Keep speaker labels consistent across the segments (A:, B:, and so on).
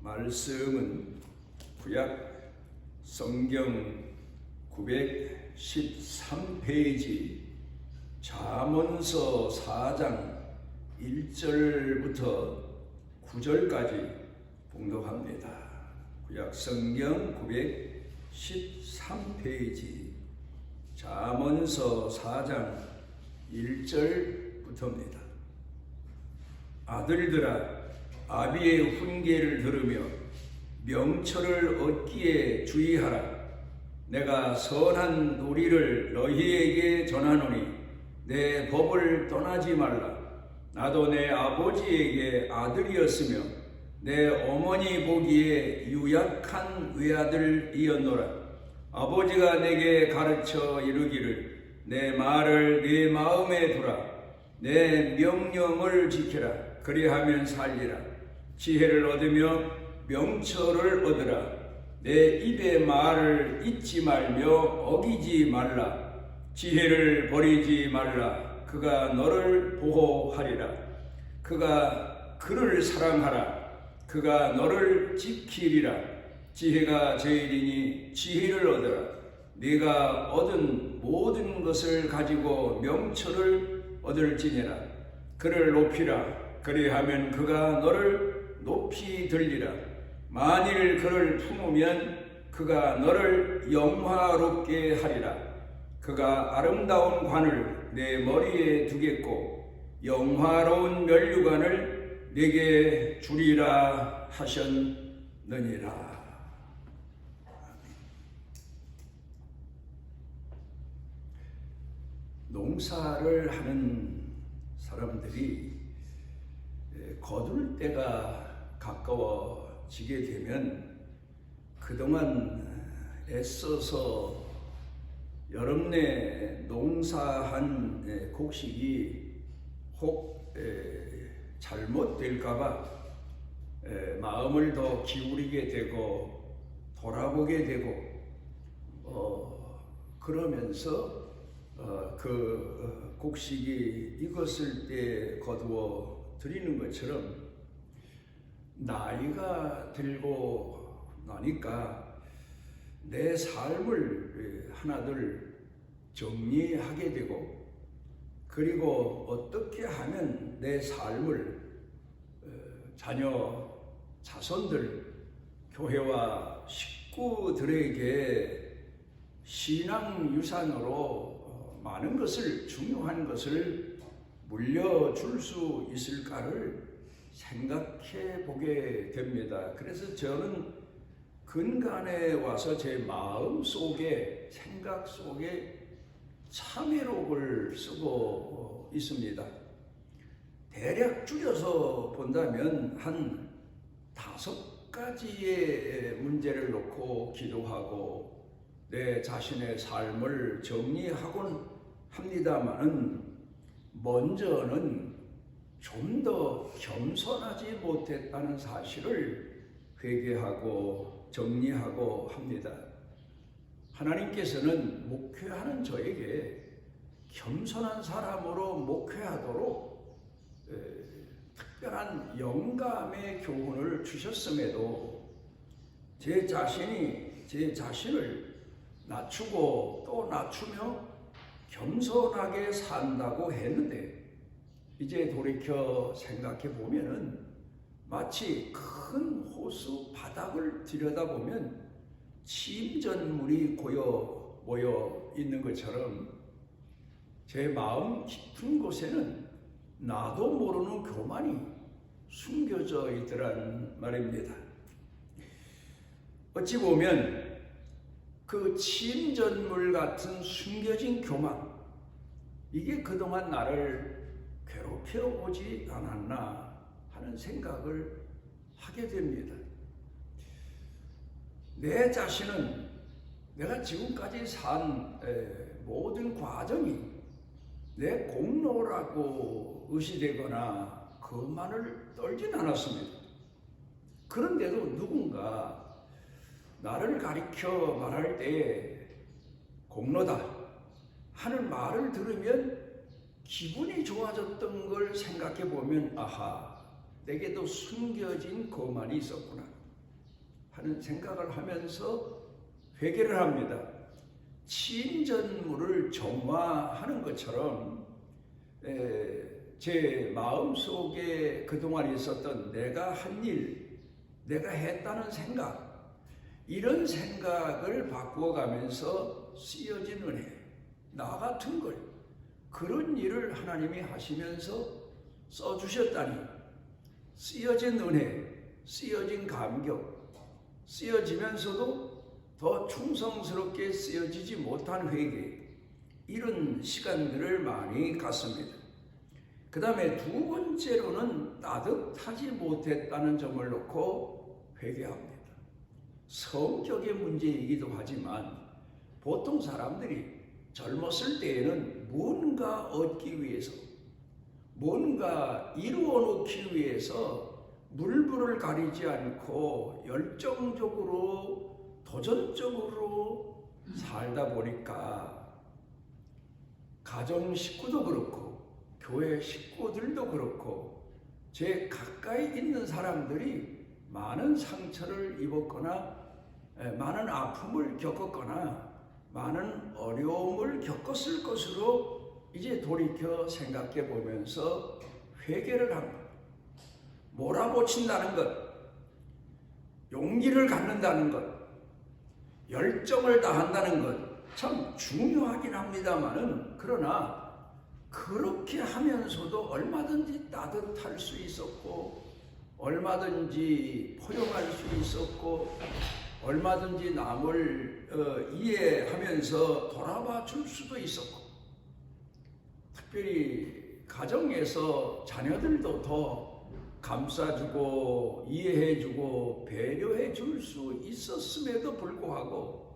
A: 말씀은 구약 성경 913페이지 잠언서 4장 1절부터 9절까지 봉독합니다. 구약 성경 913페이지 잠언서 4장 1절부터입니다. 아들들아, 아비의 훈계를 들으며 명철을 얻기에 주의하라. 내가 선한 도리를 너희에게 전하노니 내 법을 떠나지 말라. 나도 내 아버지에게 아들이었으며 내 어머니 보기에 유약한 외아들이었노라. 아버지가 내게 가르쳐 이르기를 내 말을 네 마음에 두라. 내 명령을 지키라. 그리하면 살리라. 지혜를 얻으며 명철을 얻으라. 내 입의 말을 잊지 말며 어기지 말라. 지혜를 버리지 말라. 그가 너를 보호하리라. 그가 그를 사랑하라. 그가 너를 지키리라. 지혜가 제일이니 지혜를 얻으라. 네가 얻은 모든 것을 가지고 명철을 얻을지니라. 그를 높이라. 그리하면 그가 너를 높이 들리라. 만일 그를 품으면 그가 너를 영화롭게 하리라. 그가 아름다운 관을 내 머리에 두겠고 영화로운 면류관을 내게 주리라 하셨느니라. 농사를 하는 사람들이 거둘 때가 가까워지게 되면 그동안 애써서 여름 내 농사한 곡식이 혹 잘못될까봐 마음을 더 기울이게 되고 돌아보게 되고 그러면서 그 곡식이 익었을 때 거두어 드리는 것처럼 나이가 들고 나니까 내 삶을 하나둘 정리하게 되고 그리고 어떻게 하면 내 삶을 자녀, 자손들, 교회와 식구들에게 신앙 유산으로 많은 것을 중요한 것을 물려줄 수 있을까를 생각해 보게 됩니다. 그래서 저는 근간에 와서 제 마음 속에 생각 속에 참회록을 쓰고 있습니다. 대략 줄여서 본다면 한 5가지의 문제를 놓고 기도하고 내 자신의 삶을 정리하곤 합니다만은 먼저는 좀 더 겸손하지 못했다는 사실을 회개하고 정리하고 합니다. 하나님께서는 목회하는 저에게 겸손한 사람으로 목회하도록 특별한 영감의 교훈을 주셨음에도 제 자신을 낮추고 또 낮추며 겸손하게 산다고 했는데 이제 돌이켜 생각해 보면은 마치 큰 호수 바닥을 들여다보면 침전물이 고여 모여 있는 것처럼 제 마음 깊은 곳에는 나도 모르는 교만이 숨겨져 있더란 말입니다. 어찌 보면 그 침전물 같은 숨겨진 교만, 이게 그동안 나를 괴롭혀 오지 않았나 하는 생각을 하게 됩니다. 내 자신은 내가 지금까지 산 모든 과정이 내 공로라고 의시되거나 그만을 떨진 않았습니다. 그런데도 누군가 나를 가리켜 말할 때 공로다 하는 말을 들으면 기분이 좋아졌던 걸 생각해 보면 아하, 내게도 숨겨진 거만이 있었구나. 하는 생각을 하면서 회개를 합니다. 친전물을 정화하는 것처럼 제 마음속에 그동안 있었던 내가 한 일, 내가 했다는 생각, 이런 생각을 바꾸어가면서 쓰여진 은혜, 나 같은 걸, 그런 일을 하나님이 하시면서 써주셨다니, 쓰여진 은혜, 쓰여진 감격, 쓰여지면서도 더 충성스럽게 쓰여지지 못한 회개, 이런 시간들을 많이 갖습니다. 그 다음에 두 번째로는 따뜻하지 못했다는 점을 놓고 회개합니다. 성격의 문제이기도 하지만 보통 사람들이 젊었을 때에는 뭔가 얻기 위해서, 뭔가 이루어 놓기 위해서 물불을 가리지 않고 열정적으로 도전적으로 살다 보니까 가정 식구도 그렇고 교회 식구들도 그렇고 제 가까이 있는 사람들이 많은 상처를 입었거나 많은 아픔을 겪었거나 많은 어려움을 겪었을 것으로 이제 돌이켜 생각해 보면서 회개를 합니다. 몰아붙인다는 것, 용기를 갖는다는 것, 열정을 다한다는 것 참 중요하긴 합니다만은, 그러나 그렇게 하면서도 얼마든지 따뜻할 수 있었고 얼마든지 포용할 수 있었고 얼마든지 남을 이해하면서 돌아봐 줄 수도 있었고, 특별히 가정에서 자녀들도 더 감싸주고 이해해주고 배려해 줄 수 있었음에도 불구하고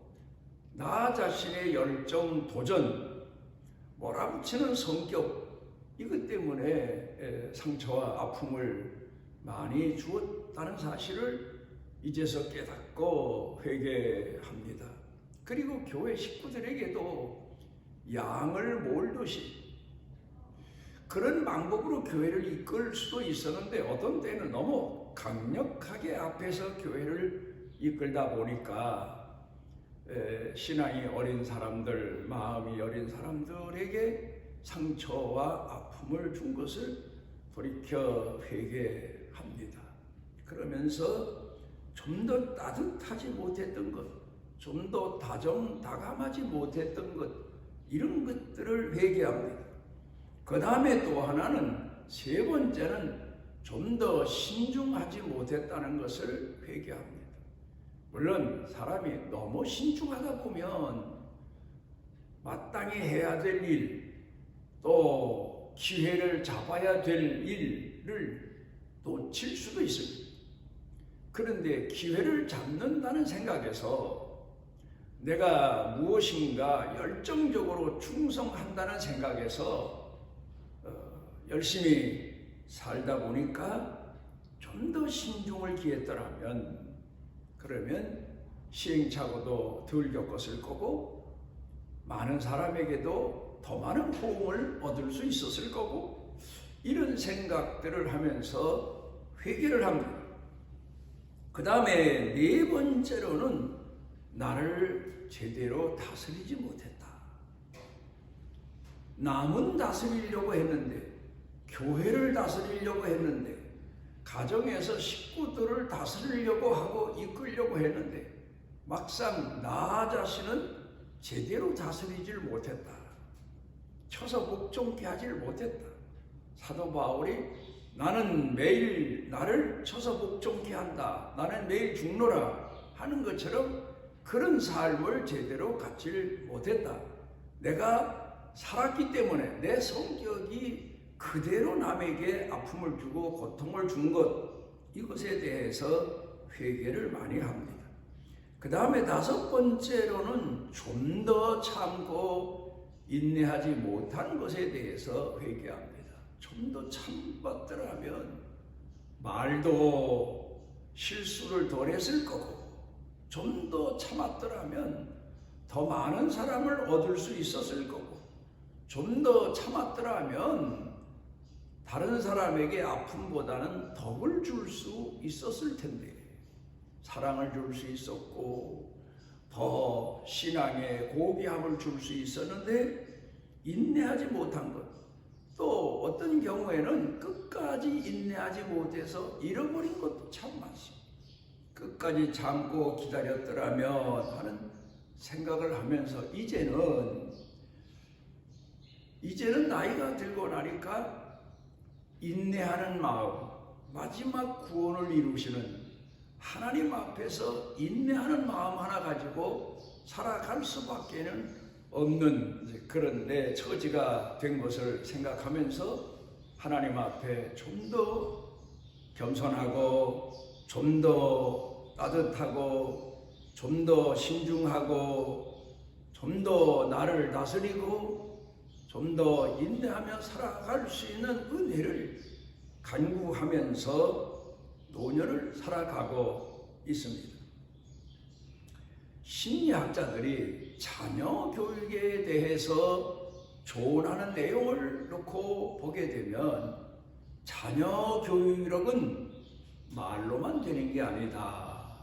A: 나 자신의 열정, 도전, 몰아붙이는 성격, 이것 때문에 상처와 아픔을 많이 주었다는 사실을 이제서 깨닫고 회개합니다. 그리고 교회 식구들에게도 양을 몰듯이 그런 방법으로 교회를 이끌 수도 있었는데, 어떤 때는 너무 강력하게 앞에서 교회를 이끌다 보니까 신앙이 어린 사람들, 마음이 어린 사람들에게 상처와 아픔을 준 것을 돌이켜 회개합니다. 그러면서 좀 더 따뜻하지 못했던 것, 좀 더 다정다감하지 못했던 것, 이런 것들을 회개합니다. 그 다음에 또 하나는, 세 번째는 좀 더 신중하지 못했다는 것을 회개합니다. 물론 사람이 너무 신중하다 보면 마땅히 해야 될 일, 또 기회를 잡아야 될 일을 놓칠 수도 있습니다. 그런데 기회를 잡는다는 생각에서 내가 무엇인가 열정적으로 충성한다는 생각에서 열심히 살다 보니까 좀 더 신중을 기했더라면, 그러면 시행착오도 덜 겪었을 거고 많은 사람에게도 더 많은 호응을 얻을 수 있었을 거고, 이런 생각들을 하면서 회개를 합니다. 그 다음에 네 번째로는 나를 제대로 다스리지 못했다. 남은 다스리려고 했는데, 교회를 다스리려고 했는데, 가정에서 식구들을 다스리려고 하고 이끌려고 했는데 막상 나 자신은 제대로 다스리질 못했다. 쳐서 복종케 하질 못했다. 사도 바울이 나는 매일 나를 쳐서 복종케 한다, 나는 매일 죽노라 하는 것처럼 그런 삶을 제대로 갖질 못했다. 내가 살았기 때문에 내 성격이 그대로 남에게 아픔을 주고 고통을 준 것, 이것에 대해서 회개를 많이 합니다. 그 다음에 다섯 번째로는 좀 더 참고 인내하지 못한 것에 대해서 회개합니다. 좀 더 참았더라면 말도 실수를 덜 했을 거고, 좀 더 참았더라면 더 많은 사람을 얻을 수 있었을 거고, 좀 더 참았더라면 다른 사람에게 아픔보다는 덕을 줄 수 있었을 텐데, 사랑을 줄 수 있었고 더 신앙의 고귀함을 줄 수 있었는데 인내하지 못한 것, 또 어떤 경우에는 끝까지 인내하지 못해서 잃어버린 것도 참 많습니다. 끝까지 참고 기다렸더라면 하는 생각을 하면서 이제는 나이가 들고 나니까 인내하는 마음, 마지막 구원을 이루시는 하나님 앞에서 인내하는 마음 하나 가지고 살아갈 수밖에는 없는 그런 내 처지가 된 것을 생각하면서 하나님 앞에 좀 더 겸손하고 좀 더 따뜻하고 좀 더 신중하고 좀 더 나를 다스리고 좀 더 인내하며 살아갈 수 있는 은혜를 간구하면서 노년을 살아가고 있습니다. 심리학자들이 자녀 교육에 대해서 조언하는 내용을 놓고 보게 되면 자녀 교육은 말로만 되는 게 아니다.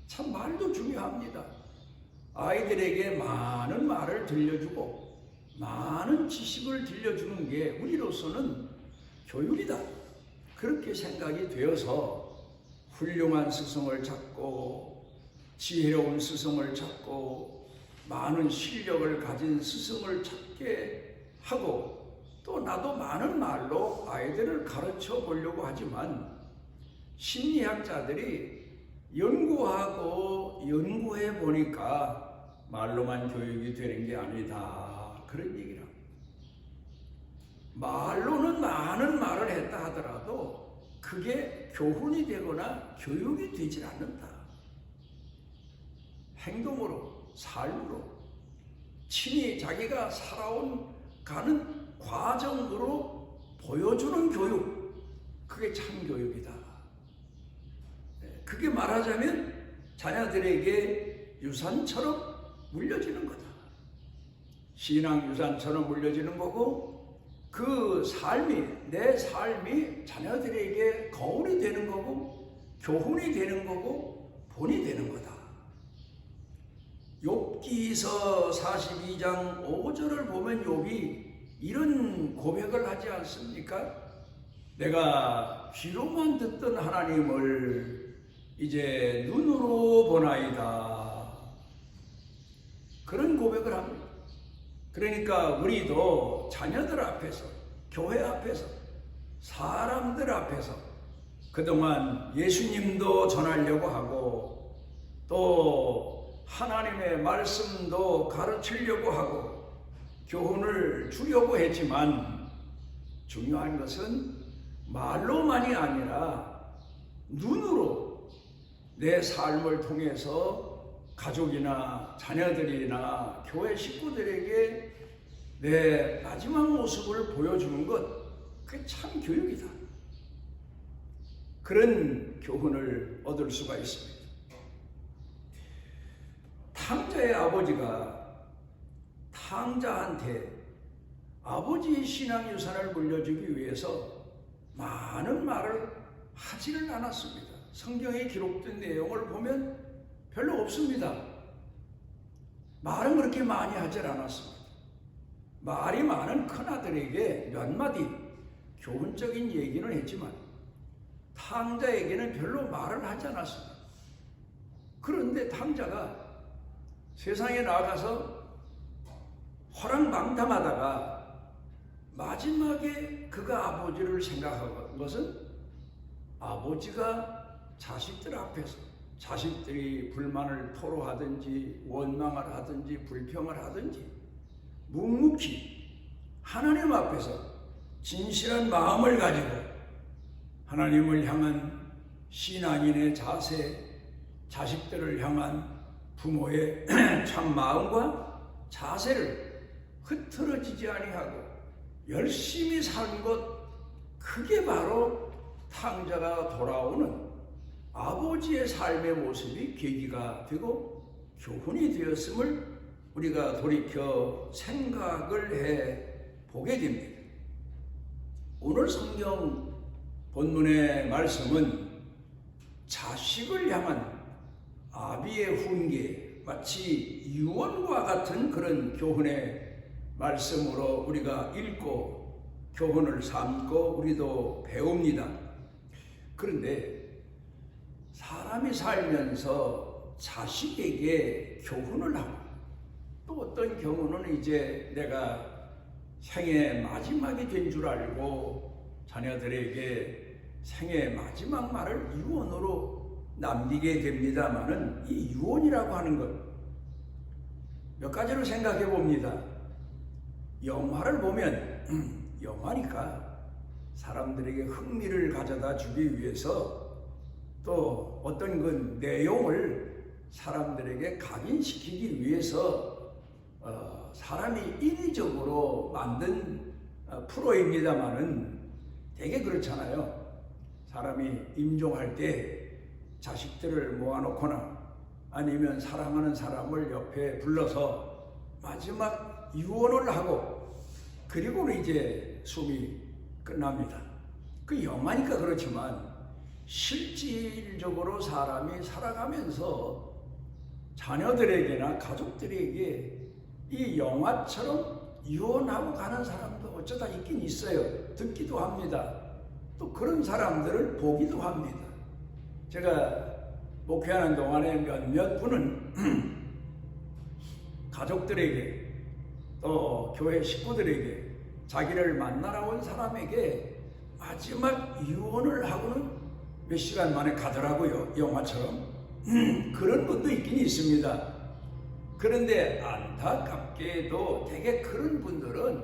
A: 참 말도 중요합니다. 아이들에게 많은 말을 들려주고 많은 지식을 들려주는 게 우리로서는 교육이다. 그렇게 생각이 되어서 훌륭한 스승을 찾고 지혜로운 스승을 찾고 많은 실력을 가진 스승을 찾게 하고 또 나도 많은 말로 아이들을 가르쳐 보려고 하지만 심리학자들이 연구하고 연구해 보니까 말로만 교육이 되는 게 아니다. 그런 얘기를 합니다. 말로는 많은 말을 했다 하더라도 그게 교훈이 되거나 교육이 되질 않는다. 행동으로, 삶으로, 친히 자기가 살아가는 과정으로 보여주는 교육, 그게 참 교육이다. 그게 말하자면 자녀들에게 유산처럼 물려지는 거다. 신앙 유산처럼 물려지는 거고 그 삶이, 내 삶이 자녀들에게 거울이 되는 거고 교훈이 되는 거고 본이 되는 거다. 욥기서 42장 5절을 보면 욥이 이런 고백을 하지 않습니까? 내가 귀로만 듣던 하나님을 이제 눈으로 보나이다. 그런 고백을 합니다. 그러니까 우리도 자녀들 앞에서, 교회 앞에서, 사람들 앞에서 그동안 예수님도 전하려고 하고 또 하나님의 말씀도 가르치려고 하고 교훈을 주려고 했지만 중요한 것은 말로만이 아니라 눈으로 내 삶을 통해서 가족이나 자녀들이나 교회 식구들에게 내 마지막 모습을 보여주는 것, 그게 참 교육이다. 그런 교훈을 얻을 수가 있습니다. 탕자의 아버지가 탕자한테 아버지의 신앙 유산을 물려주기 위해서 많은 말을 하지를 않았습니다. 성경에 기록된 내용을 보면 별로 없습니다. 말은 그렇게 많이 하질 않았습니다. 말이 많은 큰아들에게 몇 마디 교훈적인 얘기는 했지만 탕자에게는 별로 말을 하지 않았습니다. 그런데 탕자가 세상에 나가서 허랑방탕하다가 마지막에 그가 아버지를 생각한 것은 아버지가 자식들 앞에서 자식들이 불만을 토로하든지 원망을 하든지 불평을 하든지 묵묵히 하나님 앞에서 진실한 마음을 가지고 하나님을 향한 신앙인의 자세, 자식들을 향한 부모의 참 마음과 자세를 흐트러지지 아니하고 열심히 산 것, 그게 바로 탕자가 돌아오는 아버지의 삶의 모습이 계기가 되고 교훈이 되었음을 우리가 돌이켜 생각을 해 보게 됩니다. 오늘 성경 본문의 말씀은 자식을 향한 아비의 훈계, 마치 유언과 같은 그런 교훈의 말씀으로 우리가 읽고 교훈을 삼고 우리도 배웁니다. 그런데 사람이 살면서 자식에게 교훈을 하고 또 어떤 경우는 이제 내가 생애 마지막이 된 줄 알고 자녀들에게 생애 마지막 말을 유언으로 남기게 됩니다마는 이 유언이라고 하는 것 몇 가지로 생각해 봅니다. 영화를 보면 영화니까 사람들에게 흥미를 가져다 주기 위해서 또 어떤 그 내용을 사람들에게 각인시키기 위해서 사람이 인위적으로 만든 프로입니다마는 되게 그렇잖아요. 사람이 임종할 때 자식들을 모아놓거나 아니면 사랑하는 사람을 옆에 불러서 마지막 유언을 하고 그리고는 이제 숨이 끝납니다. 그 영화니까 그렇지만 실질적으로 사람이 살아가면서 자녀들에게나 가족들에게 이 영화처럼 유언하고 가는 사람도 어쩌다 있긴 있어요. 듣기도 합니다. 또 그런 사람들을 보기도 합니다. 제가 목회하는 동안에 몇몇 분은 가족들에게 또 교회 식구들에게 자기를 만나러 온 사람에게 마지막 유언을 하고는 몇 시간 만에 가더라고요. 영화처럼. 그런 분도 있긴 있습니다. 그런데 안타깝게도 되게 그런 분들은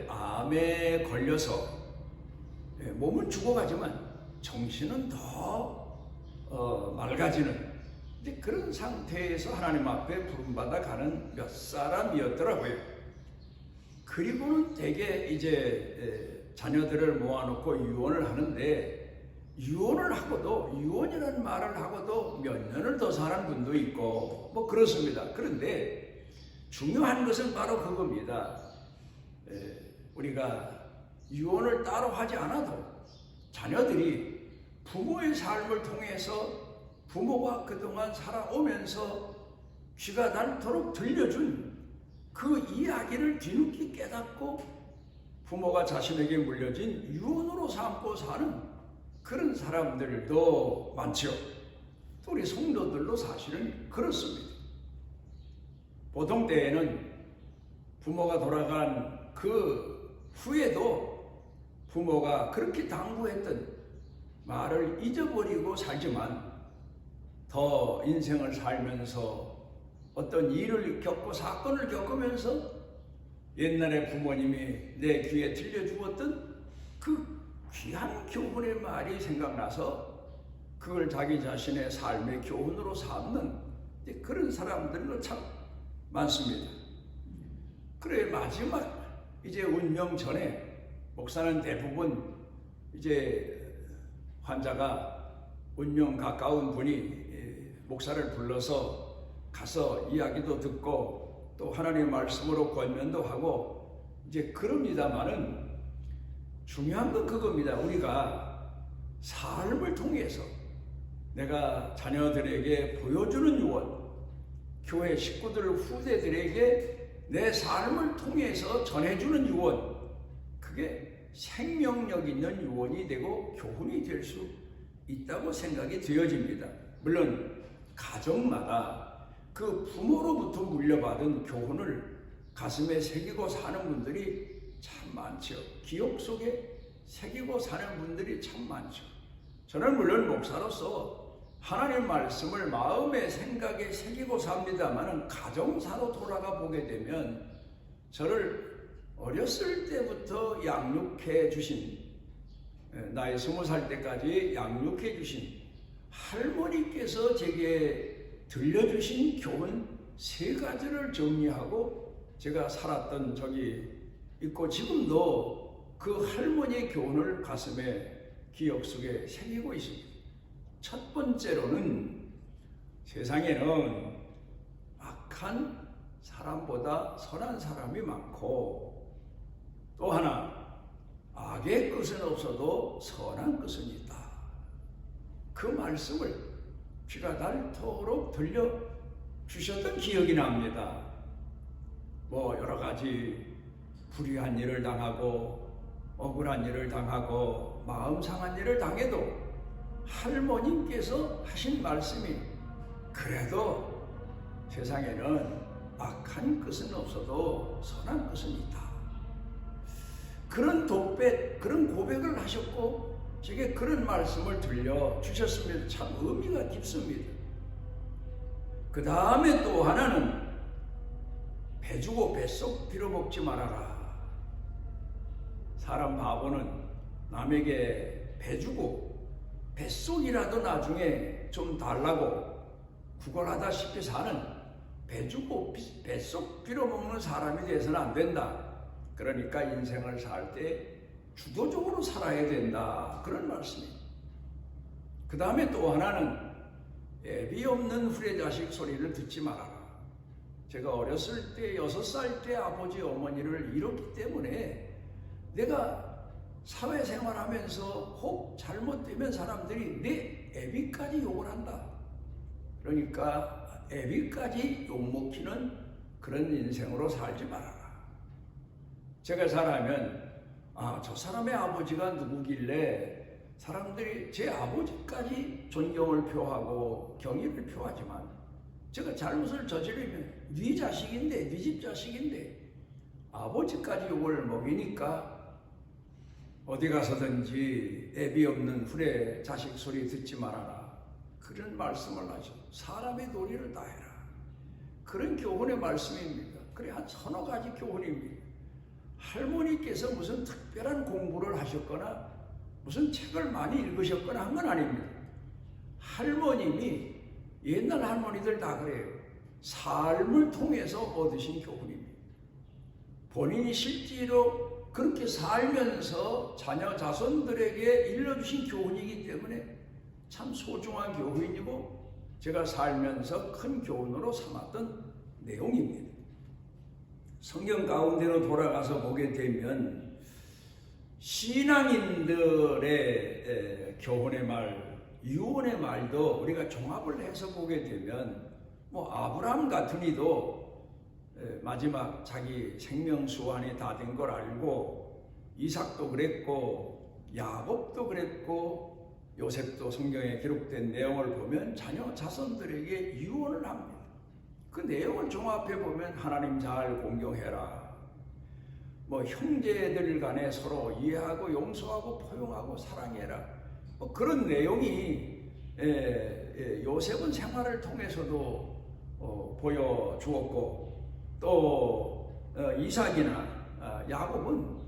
A: 암에 걸려서 몸은 죽어가지만 정신은 더 맑아지는 그런 상태에서 하나님 앞에 부름받아 가는 몇 사람이었더라고요. 그리고는 되게 이제 자녀들을 모아놓고 유언을 하는데 유언을 하고도 유언이라는 말을 하고도 몇 년을 더 사는 분도 있고 뭐 그렇습니다. 그런데 중요한 것은 바로 그겁니다. 우리가 유언을 따로 하지 않아도 자녀들이 부모의 삶을 통해서 부모가 그동안 살아오면서 귀가 닳도록 들려준 그 이야기를 뒤늦게 깨닫고 부모가 자신에게 물려진 유언으로 삼고 사는 그런 사람들도 많죠. 또 우리 성도들도 사실은 그렇습니다. 보통 때에는 부모가 돌아간 그 후에도 부모가 그렇게 당부했던 말을 잊어버리고 살지만 더 인생을 살면서 어떤 일을 겪고 사건을 겪으면서 옛날에 부모님이 내 귀에 들려주었던 그 귀한 교훈의 말이 생각나서 그걸 자기 자신의 삶의 교훈으로 삼는 그런 사람들도 참 많습니다. 그래 마지막 이제 운명 전에 목사는 대부분 이제 환자가 운명 가까운 분이 목사를 불러서 가서 이야기도 듣고 또 하나님의 말씀으로 권면도 하고 이제 그럽니다마는 중요한 건 그겁니다. 우리가 삶을 통해서 내가 자녀들에게 보여주는 유언, 교회 식구들 후대들에게 내 삶을 통해서 전해주는 유언, 그게 생명력 있는 유언이 되고 교훈이 될 수 있다고 생각이 되어집니다. 물론 가정마다 그 부모로부터 물려받은 교훈을 가슴에 새기고 사는 분들이 참 많죠. 기억 속에 새기고 사는 분들이 참 많죠. 저는 물론 목사로서 하나님 말씀을 마음의 생각에 새기고 삽니다만 가정사로 돌아가 보게 되면 저를 어렸을 때부터 양육해 주신, 나이 20살 때까지 양육해 주신 할머니께서 제게 들려주신 교훈 3가지를 정리하고 제가 살았던 적이 있고 지금도 그 할머니의 교훈을 가슴에 기억 속에 새기고 있습니다. 첫 번째로는 세상에는 악한 사람보다 선한 사람이 많고 또 하나 악의 끝은 없어도 선한 끝은 있다. 그 말씀을 피가 닳도록 들려주셨던 기억이 납니다. 뭐 여러 가지 불의한 일을 당하고 억울한 일을 당하고 마음 상한 일을 당해도 할머님께서 하신 말씀이 그래도 세상에는 악한 것은 없어도 선한 것은 있다. 그런 그런 고백을 하셨고 제게 그런 말씀을 들려주셨습니다. 참 의미가 깊습니다. 그 다음에 또 하나는 배 주고 뱃속 빌어먹지 말아라. 사람 바보는 남에게 배 주고 뱃속이라도 나중에 좀 달라고 구걸하다시피 사는 배 주고 뱃속 빌어먹는 사람이 돼서는 안 된다. 그러니까 인생을 살 때 주도적으로 살아야 된다. 그런 말씀입니다. 그 다음에 또 하나는 애비 없는 후레자식 소리를 듣지 말아라. 제가 어렸을 때 6살 때 아버지 어머니를 잃었기 때문에 내가 사회생활하면서 혹 잘못되면 사람들이 내 애비까지 욕을 한다. 그러니까 애비까지 욕먹히는 그런 인생으로 살지 말아라. 제가 살아면 저 사람의 아버지가 누구길래 사람들이 제 아버지까지 존경을 표하고 경의를 표하지만 제가 잘못을 저지르면 네 자식인데 네 집 자식인데 아버지까지 욕을 먹이니까 어디 가서든지 애비 없는 후레 자식 소리 듣지 말아라. 그런 말씀을 하죠. 사람의 도리를 다해라. 그런 교훈의 말씀입니다. 그래 한 서너 가지 교훈입니다. 할머니께서 무슨 특별한 공부를 하셨거나 무슨 책을 많이 읽으셨거나 한 건 아닙니다. 할머님이 옛날 할머니들 다 그래요. 삶을 통해서 얻으신 교훈입니다. 본인이 실제로 그렇게 살면서 자녀 자손들에게 일러주신 교훈이기 때문에 참 소중한 교훈이고 제가 살면서 큰 교훈으로 삼았던 내용입니다. 성경 가운데로 돌아가서 보게 되면 신앙인들의 교훈의 말, 유언의 말도 우리가 종합을 해서 보게 되면 뭐 아브라함 같은 이도 마지막 자기 생명 수완이 다 된 걸 알고 이삭도 그랬고 야곱도 그랬고 요셉도 성경에 기록된 내용을 보면 자녀 자손들에게 유언을 합니다. 그 내용을 종합해 보면 하나님 잘 공경해라. 뭐 형제들 간에 서로 이해하고 용서하고 포용하고 사랑해라. 뭐 그런 내용이 요셉은 생활을 통해서도 보여주었고 또 이삭이나 야곱은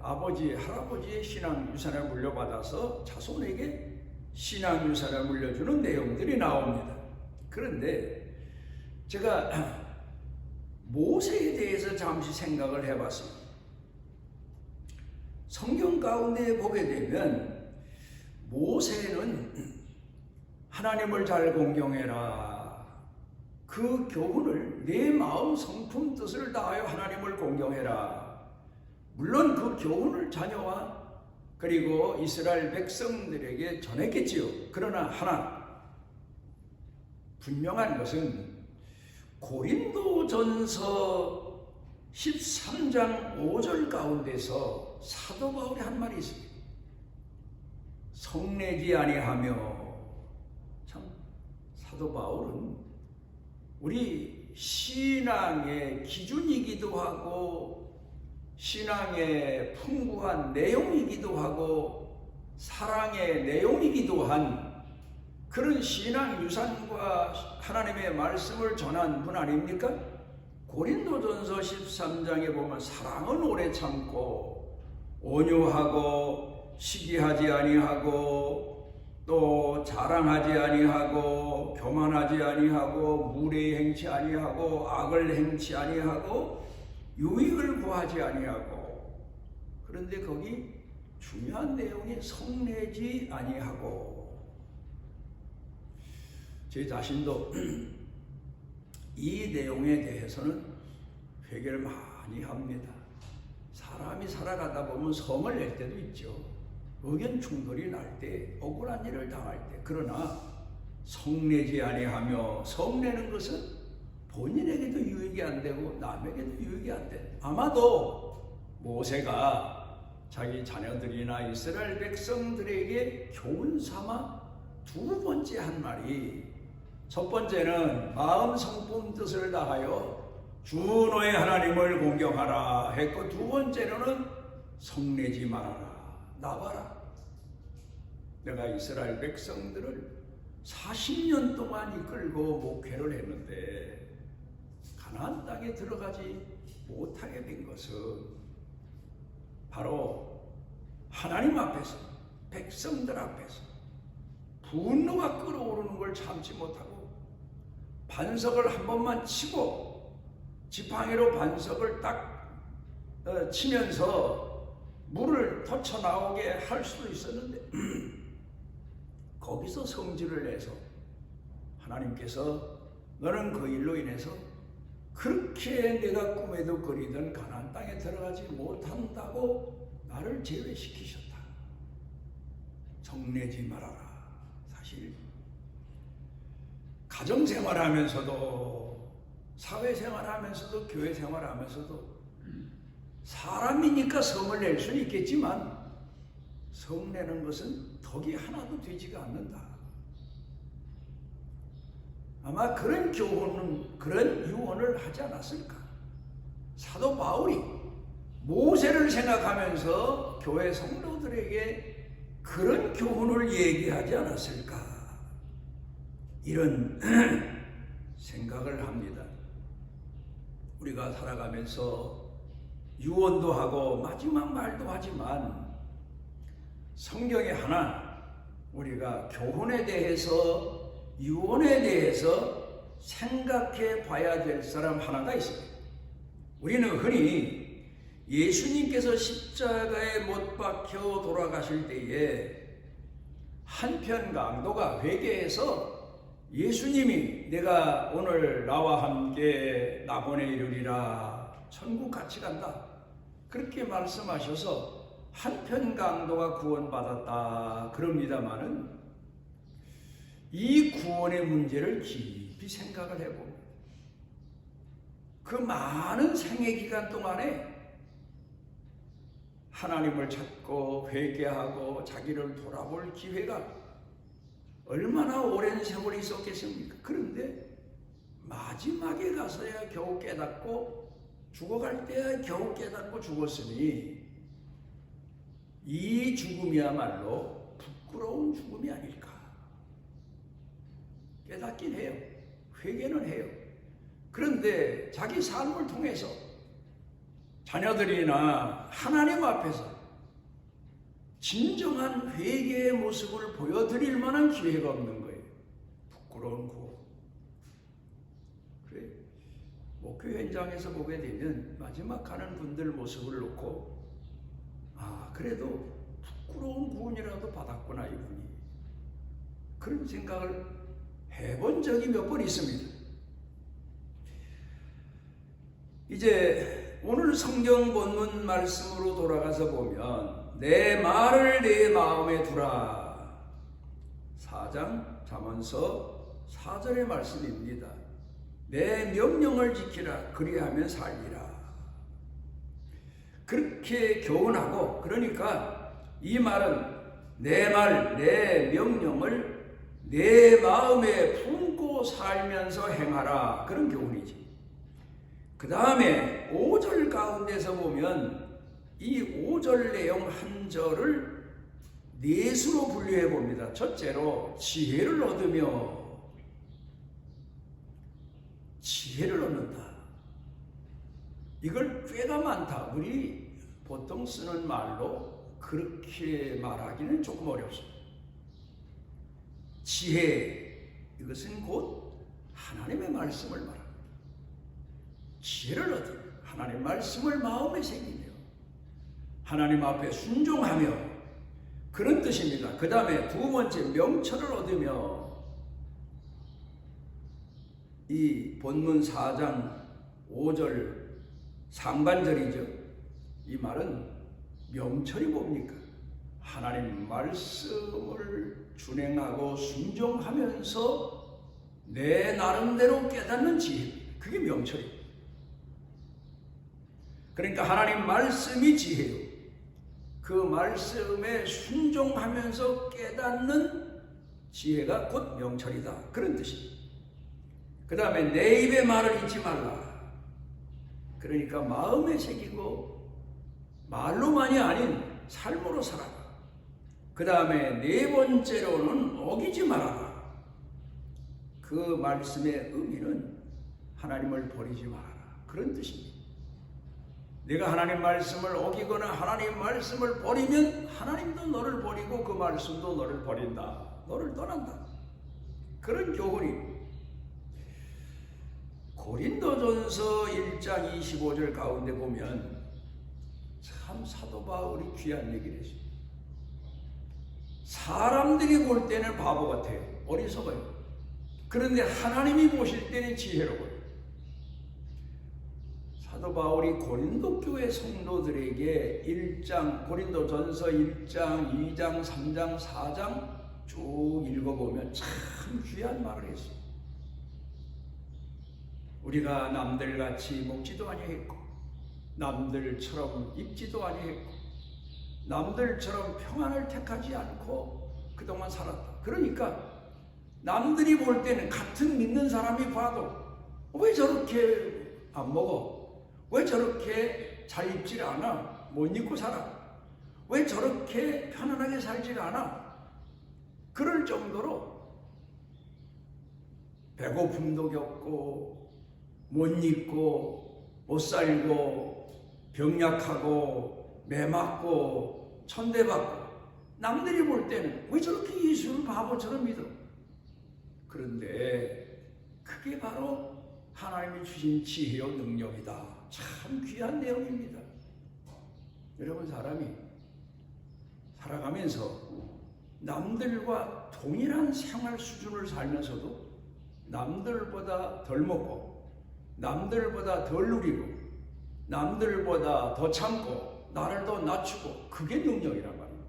A: 아버지 할아버지의 신앙 유산을 물려받아서 자손에게 신앙 유산을 물려주는 내용들이 나옵니다. 그런데 제가 모세에 대해서 잠시 생각을 해봤습니다. 성경 가운데 보게 되면 모세는 하나님을 잘 공경해라. 그 교훈을 내 마음 성품 뜻을 다하여 하나님을 공경해라. 물론 그 교훈을 자녀와 그리고 이스라엘 백성들에게 전했겠지요. 그러나 하나 분명한 것은 고린도전서 13장 5절 가운데서 사도 바울이 한 말이 있습니다. 성내지 아니하며. 참 사도 바울은 우리 신앙의 기준이기도 하고 신앙의 풍부한 내용이기도 하고 사랑의 내용이기도 한 그런 신앙 유산과 하나님의 말씀을 전한 분 아닙니까? 고린도전서 13장에 보면 사랑은 오래 참고 온유하고 시기하지 아니하고 또 자랑하지 아니하고 교만하지 아니하고 무례 행치 아니하고 악을 행치 아니하고 유익을 구하지 아니하고. 그런데 거기 중요한 내용이 성내지 아니하고. 제 자신도 이 내용에 대해서는 회개를 많이 합니다. 사람이 살아가다 보면 성을 낼 때도 있죠. 의견 충돌이 날 때, 억울한 일을 당할 때. 그러나 성내지 아니하며, 성내는 것은 본인에게도 유익이 안 되고 남에게도 유익이 안 돼. 아마도 모세가 자기 자녀들이나 이스라엘 백성들에게 교훈 삼아 두 번째 한 말이, 첫 번째는 마음 성품 뜻을 다하여 주 너의 하나님을 공경하라 했고, 두 번째로는 성내지 말아라, 나가라. 내가 이스라엘 백성들을 40년 동안 이끌고 목회를 했는데 가나안 땅에 들어가지 못하게 된 것은 바로 하나님 앞에서, 백성들 앞에서 분노가 끓어오르는 걸 참지 못하고 반석을 한 번만 치고 지팡이로 반석을 딱 치면서 물을 터쳐 나오게 할 수도 있었는데 거기서 성질을 내서 하나님께서 너는 그 일로 인해서 그렇게 내가 꿈에도 그리던 가나안 땅에 들어가지 못한다고 나를 제외시키셨다. 성내지 말아라. 사실 가정생활하면서도 사회생활하면서도 교회생활하면서도 사람이니까 성을 낼 수는 있겠지만 성내는 것은 덕이 하나도 되지가 않는다. 아마 그런 교훈은, 그런 유언을 하지 않았을까? 사도 바울이 모세를 생각하면서 교회 성도들에게 그런 교훈을 얘기하지 않았을까? 이런 생각을 합니다. 우리가 살아가면서 유언도 하고 마지막 말도 하지만 성경에 하나 우리가 교훈에 대해서, 유언에 대해서 생각해 봐야 될 사람 하나가 있습니다. 우리는 흔히 예수님께서 십자가에 못 박혀 돌아가실 때에 한편 강도가 회개해서 예수님이 내가 오늘 나와 함께 나보내 이르리라, 천국 같이 간다, 그렇게 말씀하셔서 한편 강도가 구원받았다 그럽니다마는 이 구원의 문제를 깊이 생각을 해봅니다. 그 많은 생애 기간 동안에 하나님을 찾고 회개하고 자기를 돌아볼 기회가 얼마나 오랜 세월이 있었겠습니까? 그런데 마지막에 가서야 겨우 깨닫고, 죽어갈 때야 겨우 깨닫고 죽었으니 이 죽음이야말로 부끄러운 죽음이 아닐까. 깨닫긴 해요. 회개는 해요. 그런데 자기 삶을 통해서 자녀들이나 하나님 앞에서 진정한 회개의 모습을 보여드릴 만한 기회가 없는 거예요. 부끄러운 구원. 그래, 목회 현장에서 보게 되면 마지막 가는 분들 모습을 놓고 그래도 부끄러운 구원이라도 받았구나 이분이. 그런 생각을 해본 적이 몇 번 있습니다. 이제 오늘 성경 본문 말씀으로 돌아가서 보면 내 말을 내 마음에 두라. 4장 잠언서 4절의 말씀입니다. 내 명령을 지키라. 그리하면 살리라. 그렇게 교훈하고, 그러니까 이 말은 내 말, 내 명령을 내 마음에 품고 살면서 행하라. 그런 교훈이지. 그 다음에 5절 가운데서 보면 이 5절 내용 한 절을 넷으로 분류해 봅니다. 첫째로 지혜를 얻으며, 지혜를 얻는다. 이걸 꽤나 많다. 우리 보통 쓰는 말로 그렇게 말하기는 조금 어렵습니다. 지혜, 이것은 곧 하나님의 말씀을 말합니다. 지혜를 얻으며 하나님의 말씀을 마음에 새기며 하나님 앞에 순종하며, 그런 뜻입니다. 그 다음에 두 번째 명철을 얻으며, 이 본문 4장 5절 상반절이죠. 이 말은 명철이 뭡니까? 하나님 말씀을 준행하고 순종하면서 내 나름대로 깨닫는 지혜, 그게 명철이에요. 그러니까 하나님 말씀이 지혜요. 그 말씀에 순종하면서 깨닫는 지혜가 곧 명철이다, 그런 뜻입니다. 그 다음에 내 입의 말을 잊지 말라. 그러니까 마음에 새기고 말로만이 아닌 삶으로 살아라. 그 다음에 네 번째로는 어기지 말아라. 그 말씀의 의미는 하나님을 버리지 말아라, 그런 뜻입니다. 내가 하나님 말씀을 어기거나 하나님 말씀을 버리면 하나님도 너를 버리고 그 말씀도 너를 버린다, 너를 떠난다, 그런 교훈이 고린도전서 1장 25절 가운데 보면 참 사도 바울이 귀한 얘기를 했어요. 사람들이 볼 때는 바보 같아요. 어리석어요. 그런데 하나님이 보실 때는 지혜로워요. 사도 바울이 고린도 교회 성도들에게 고린도전서 1장, 2장, 3장, 4장 쭉 읽어보면 참 귀한 말을 했어요. 우리가 남들같이 먹지도 아니했고 남들처럼 입지도 아니했고 남들처럼 평안을 택하지 않고 그동안 살았다. 그러니까 남들이 볼 때는 같은 믿는 사람이 봐도 왜 저렇게 안 먹어? 왜 저렇게 잘 입질 않아? 못 입고 살아? 왜 저렇게 편안하게 살질 않아? 그럴 정도로 배고픔도 겪고 못 입고 못 살고 병약하고 매맞고 천대받고 남들이 볼 때는 왜 저렇게 예수를 바보처럼 믿어? 그런데 그게 바로 하나님이 주신 지혜와 능력이다. 참 귀한 내용입니다. 여러분, 사람이 살아가면서 남들과 동일한 생활 수준을 살면서도 남들보다 덜 먹고 남들보다 덜 누리고 남들보다 더 참고 나를 더 낮추고, 그게 능력이란 말이에요.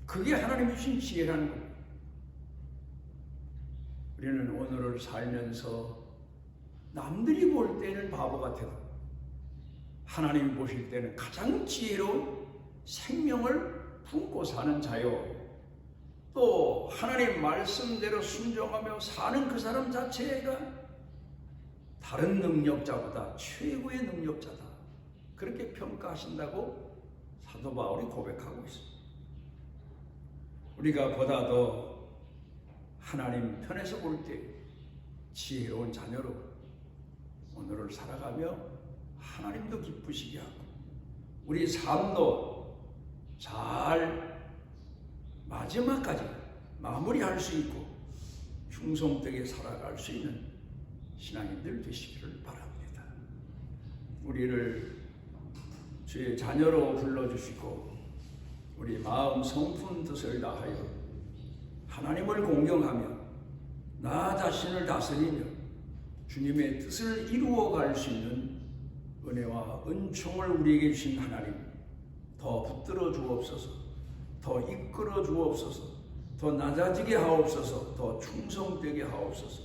A: 그게 하나님이 주신 지혜라는 거예요. 우리는 오늘을 살면서 남들이 볼 때는 바보 같아도 하나님이 보실 때는 가장 지혜로운 생명을 품고 사는 자요, 또 하나님 말씀대로 순종하며 사는 그 사람 자체가 다른 능력자보다 최고의 능력자다, 그렇게 평가하신다고 사도 바울이 고백하고 있습니다. 우리가 보다 더 하나님 편에서 볼 때 지혜로운 자녀로 오늘을 살아가며 하나님도 기쁘시게 하고 우리 삶도 잘 마지막까지 마무리할 수 있고 충성되게 살아갈 수 있는 신앙인들 되시기를 바랍니다. 우리를 주의 자녀로 불러주시고 우리 마음 성품 뜻을 다하여 하나님을 공경하며 나 자신을 다스리며 주님의 뜻을 이루어갈 수 있는 은혜와 은총을 우리에게 주신 하나님, 더 붙들어 주옵소서, 더 이끌어 주옵소서, 더 낮아지게 하옵소서, 더 충성되게 하옵소서.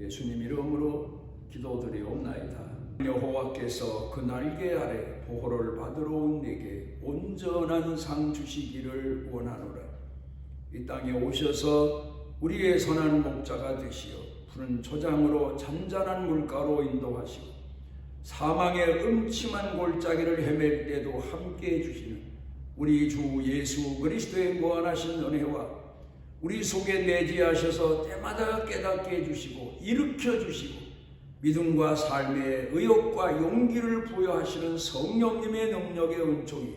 A: 예수님 이름으로 기도드리옵나이다. 여호와께서 그 날개 아래 보호를 받으러 온 내게 온전한 상 주시기를 원하노라. 이 땅에 오셔서 우리의 선한 목자가 되시어 푸른 초장으로 잔잔한 물가로 인도하시고 사망의 음침한 골짜기를 헤맬 때도 함께해 주시는 우리 주 예수 그리스도의 무한하신 은혜와 우리 속에 내재하셔서 때마다 깨닫게 해주시고 일으켜 주시고 믿음과 삶의 의욕과 용기를 부여하시는 성령님의 능력의 은총이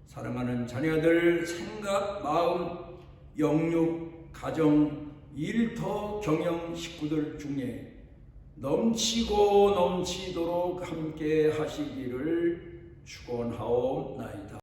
A: 사랑하는 자녀들 생각, 마음, 영육, 가정, 일터, 경영 식구들 중에 넘치고 넘치도록 함께 하시기를 축원하옵나이다.